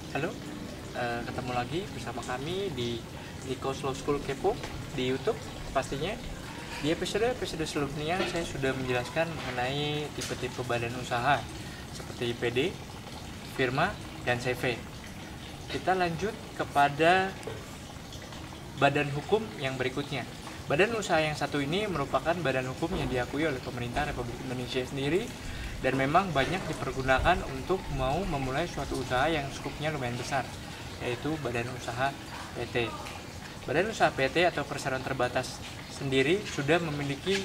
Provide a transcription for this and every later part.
Halo, ketemu lagi bersama kami di Niko Slow School Kepo di YouTube pastinya. Di episode sebelumnya saya sudah menjelaskan mengenai tipe-tipe badan usaha seperti PD, firma, dan CV. Kita lanjut kepada badan hukum yang berikutnya. Badan usaha yang satu ini merupakan badan hukum yang diakui oleh pemerintah Republik Indonesia sendiri dan memang banyak dipergunakan untuk mau memulai suatu usaha yang skupnya lumayan besar, yaitu badan usaha PT. Badan usaha PT atau perseroan terbatas sendiri sudah memiliki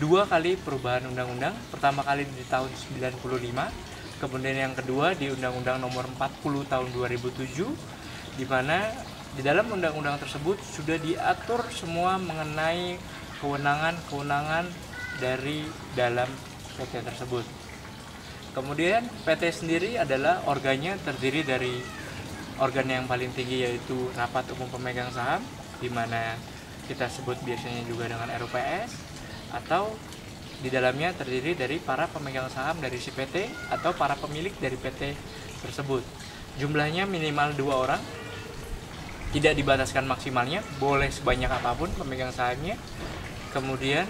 2 kali perubahan undang-undang. Pertama kali di tahun 95, kemudian yang kedua di Undang-Undang Nomor 40 tahun 2007, di mana di dalam undang-undang tersebut sudah diatur semua mengenai kewenangan-kewenangan dari dalam PT tersebut. Kemudian PT sendiri adalah organnya terdiri dari organ yang paling tinggi, yaitu Rapat Umum Pemegang Saham, di mana kita sebut biasanya juga dengan RUPS, atau di dalamnya terdiri dari para pemegang saham dari si PT atau para pemilik dari PT tersebut. Jumlahnya minimal 2 orang, tidak dibataskan maksimalnya, boleh sebanyak apapun pemegang sahamnya. Kemudian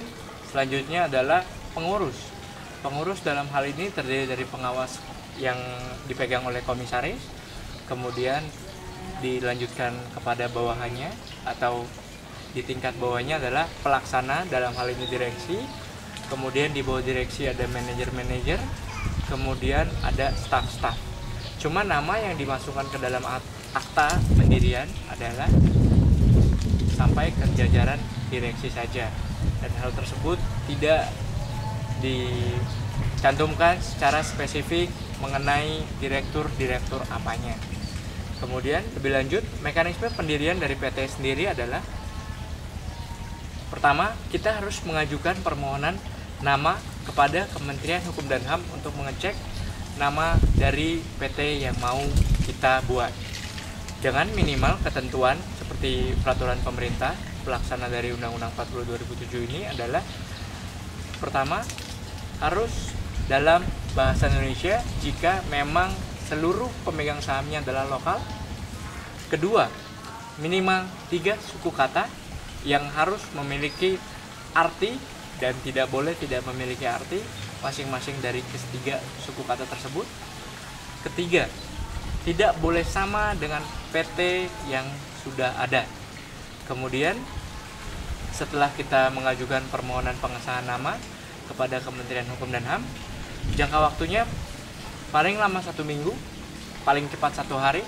selanjutnya adalah pengurus. Pengurus dalam hal ini terdiri dari pengawas yang dipegang oleh komisaris, kemudian dilanjutkan kepada bawahannya atau di tingkat bawahnya adalah pelaksana, dalam hal ini direksi. Kemudian di bawah direksi ada manajer-manajer, kemudian ada staf-staf. Cuma nama yang dimasukkan ke dalam akta pendirian adalah sampai ke jajaran direksi saja, dan hal tersebut tidak dicantumkan secara spesifik mengenai direktur apanya. Kemudian lebih lanjut, mekanisme pendirian dari PT sendiri adalah: pertama, kita harus mengajukan permohonan nama kepada Kementerian Hukum dan HAM untuk mengecek nama dari PT yang mau kita buat dengan minimal ketentuan seperti peraturan pemerintah pelaksana dari Undang-Undang 40 2007 ini adalah: pertama, harus dalam bahasa Indonesia jika memang seluruh pemegang sahamnya adalah lokal. Kedua, minimal 3 suku kata yang harus memiliki arti dan tidak boleh tidak memiliki arti masing-masing dari ketiga suku kata tersebut. Ketiga, tidak boleh sama dengan PT yang sudah ada. Kemudian setelah kita mengajukan permohonan pengesahan nama kepada Kementerian Hukum dan HAM, jangka waktunya paling lama 1 minggu, paling cepat 1 hari.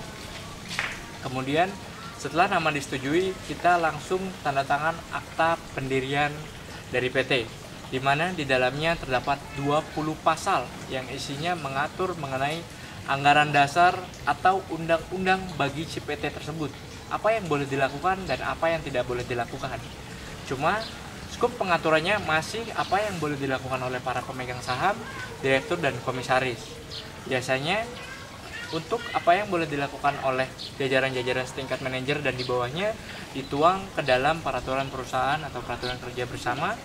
Kemudian setelah nama disetujui, kita langsung tanda tangan akta pendirian dari PT, di mana di dalamnya terdapat 20 pasal yang isinya mengatur mengenai anggaran dasar atau undang-undang bagi si PT tersebut, apa yang boleh dilakukan dan apa yang tidak boleh dilakukan. Cuma skup pengaturannya masih apa yang boleh dilakukan oleh para pemegang saham, direktur, dan komisaris. Biasanya untuk apa yang boleh dilakukan oleh jajaran-jajaran setingkat manajer dan di bawahnya dituang ke dalam peraturan perusahaan atau peraturan kerja bersama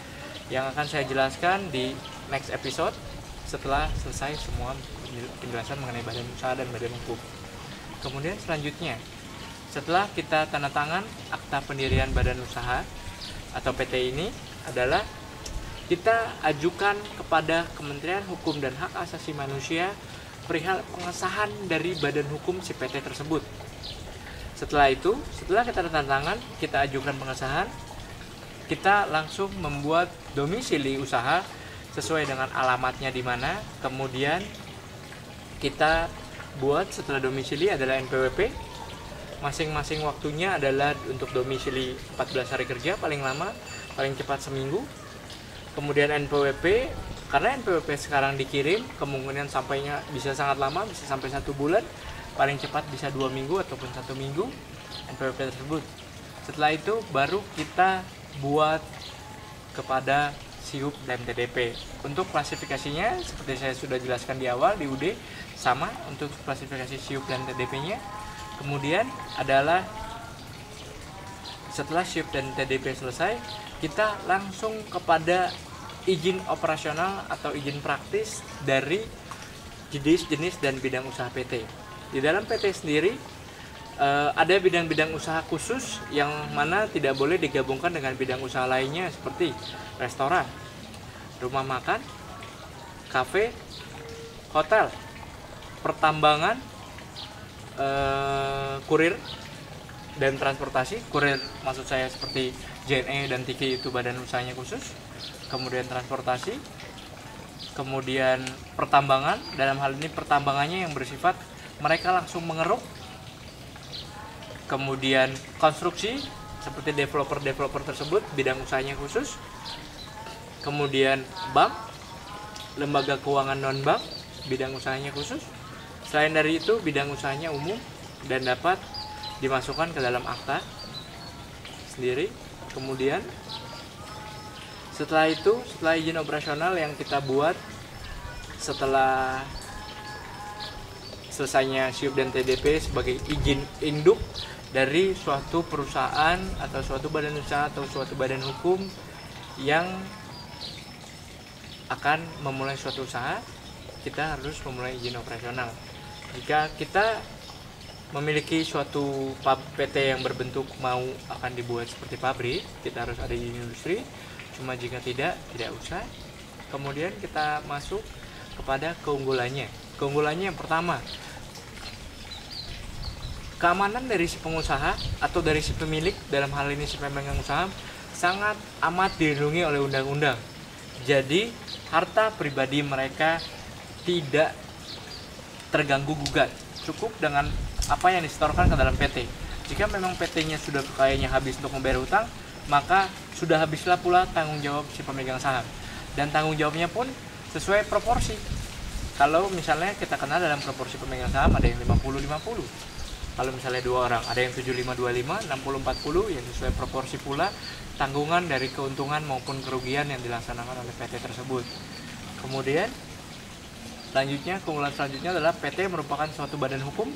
yang akan saya jelaskan di next episode setelah selesai semua penjelasan mengenai badan usaha dan badan hukum. Kemudian selanjutnya, setelah kita tanda tangan akta pendirian badan usaha atau PT ini adalah kita ajukan kepada Kementerian Hukum dan Hak Asasi Manusia perihal pengesahan dari badan hukum si PT tersebut. Setelah itu, setelah kita tanda tangan, kita ajukan pengesahan, kita langsung membuat domisili usaha sesuai dengan alamatnya di mana. Kemudian kita buat setelah domisili adalah NPWP. Masing-masing waktunya adalah untuk domisili 14 hari kerja paling lama, paling cepat seminggu. Kemudian NPWP, karena NPWP sekarang dikirim, kemungkinan sampainya bisa sangat lama, bisa sampai 1 bulan, paling cepat bisa 2 minggu ataupun 1 minggu NPWP tersebut. Setelah itu baru kita buat kepada SIUP dan TDP. Untuk klasifikasinya seperti saya sudah jelaskan di awal di UD, sama untuk klasifikasi SIUP dan TDP-nya. Kemudian adalah setelah SIUP dan TDP selesai, kita langsung kepada izin operasional atau izin praktis dari jenis-jenis dan bidang usaha PT. Di dalam PT sendiri ada bidang-bidang usaha khusus yang mana tidak boleh digabungkan dengan bidang usaha lainnya seperti restoran, rumah makan, kafe, hotel, pertambangan, kurir dan transportasi. Kurir maksud saya seperti JNE dan Tiki, itu badan usahanya khusus. Kemudian transportasi, kemudian pertambangan, dalam hal ini pertambangannya yang bersifat mereka langsung mengeruk. Kemudian konstruksi, seperti developer tersebut bidang usahanya khusus. Kemudian bank, lembaga keuangan non bank, bidang usahanya khusus. Selain dari itu, bidang usahanya umum dan dapat dimasukkan ke dalam akta sendiri. Kemudian setelah itu, setelah izin operasional yang kita buat setelah selesainya SIUP dan TDP sebagai izin induk dari suatu perusahaan atau suatu badan usaha atau suatu badan hukum yang akan memulai suatu usaha, kita harus memulai izin operasional. Jika kita memiliki suatu PT yang berbentuk mau akan dibuat seperti pabrik, kita harus ada izin industri. Cuma jika tidak usah. Kemudian kita masuk kepada keunggulannya. Keunggulannya yang pertama, keamanan dari si pengusaha atau dari si pemilik, dalam hal ini si pemegang usaha, sangat amat dilindungi oleh undang-undang. Jadi harta pribadi mereka tidak terganggu gugat, cukup dengan apa yang disetorkan ke dalam PT. Jika memang PT-nya sudah kayaknya habis untuk membayar hutang, maka sudah habislah pula tanggung jawab si pemegang saham. Dan tanggung jawabnya pun sesuai proporsi. Kalau misalnya kita kenal dalam proporsi pemegang saham ada yang 50-50. Kalau misalnya 2 orang, ada yang 75-25, 60-40, yang sesuai proporsi pula tanggungan dari keuntungan maupun kerugian yang dilaksanakan oleh PT tersebut. Kemudian selanjutnya, keunggulan selanjutnya adalah PT merupakan suatu badan hukum,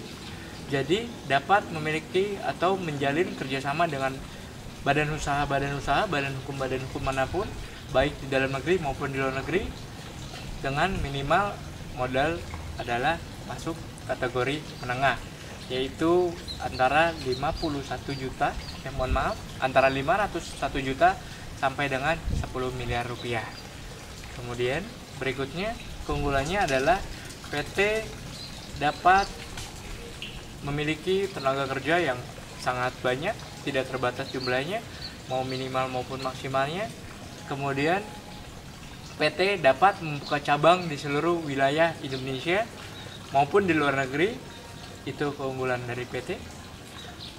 jadi dapat memiliki atau menjalin kerjasama dengan badan usaha, badan hukum manapun, baik di dalam negeri maupun di luar negeri, dengan minimal modal adalah masuk kategori menengah, yaitu antara 51 juta, antara 501 juta sampai dengan 10 miliar rupiah. Kemudian berikutnya, keunggulannya adalah PT dapat memiliki tenaga kerja yang sangat banyak, tidak terbatas jumlahnya, mau minimal maupun maksimalnya. Kemudian PT dapat membuka cabang di seluruh wilayah Indonesia maupun di luar negeri. Itu keunggulan dari PT.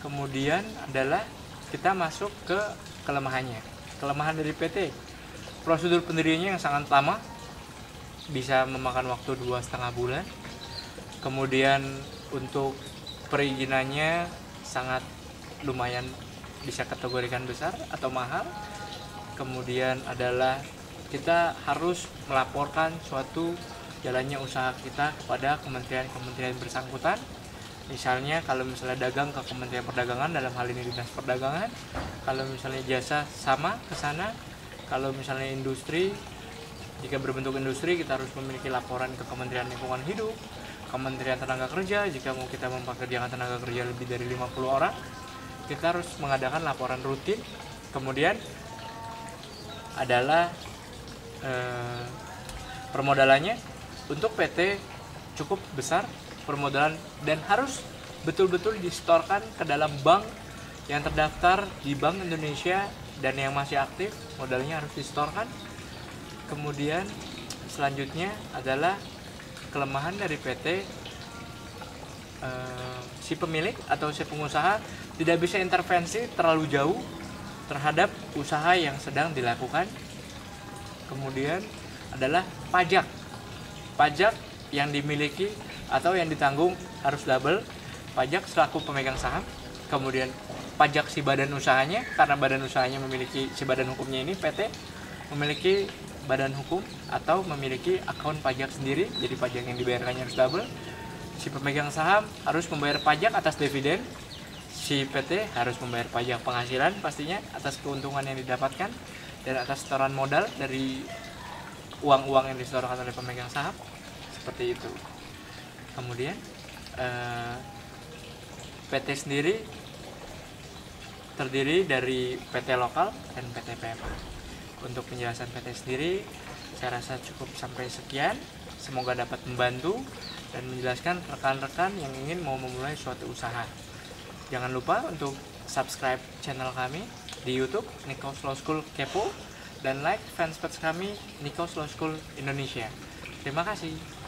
Kemudian adalah kita masuk ke kelemahannya. Kelemahan dari PT, prosedur pendiriannya yang sangat lama, bisa memakan waktu 2,5 bulan. Kemudian untuk perizinannya sangat lumayan, bisa kategorikan besar atau mahal. Kemudian adalah kita harus melaporkan suatu jalannya usaha kita kepada kementerian bersangkutan. Misalnya kalau misalnya dagang ke Kementerian Perdagangan, dalam hal ini Dinas Perdagangan. Kalau misalnya jasa sama ke sana. Kalau misalnya industri, jika berbentuk industri, kita harus memiliki laporan ke Kementerian Lingkungan Hidup, Kementerian Tenaga Kerja. Jika mau kita mempekerjakan tenaga kerja lebih dari 50 orang, kita harus mengadakan laporan rutin. Kemudian adalah permodalannya. Untuk PT cukup besar permodalan dan harus betul-betul disetorkan ke dalam bank yang terdaftar di Bank Indonesia dan yang masih aktif, modalnya harus disetorkan. Kemudian selanjutnya adalah kelemahan dari PT, si pemilik atau si pengusaha tidak bisa intervensi terlalu jauh terhadap usaha yang sedang dilakukan. Kemudian adalah pajak yang dimiliki atau yang ditanggung harus double, pajak selaku pemegang saham, kemudian pajak si badan usahanya, karena badan usahanya memiliki si badan hukumnya ini, PT memiliki badan hukum atau memiliki akun pajak sendiri, jadi pajak yang dibayarkannya harus double. Si pemegang saham harus membayar pajak atas dividen, si PT harus membayar pajak penghasilan pastinya atas keuntungan yang didapatkan dan atas setoran modal dari uang-uang yang disetorkan oleh pemegang saham, seperti itu. Kemudian PT sendiri terdiri dari PT lokal dan PT PMA. Untuk penjelasan PT sendiri, saya rasa cukup sampai sekian. Semoga dapat membantu dan menjelaskan rekan-rekan yang ingin mau memulai suatu usaha. Jangan lupa untuk subscribe channel kami di YouTube Nikos Law School Kepo dan like fanspage kami Nikos Law School Indonesia. Terima kasih.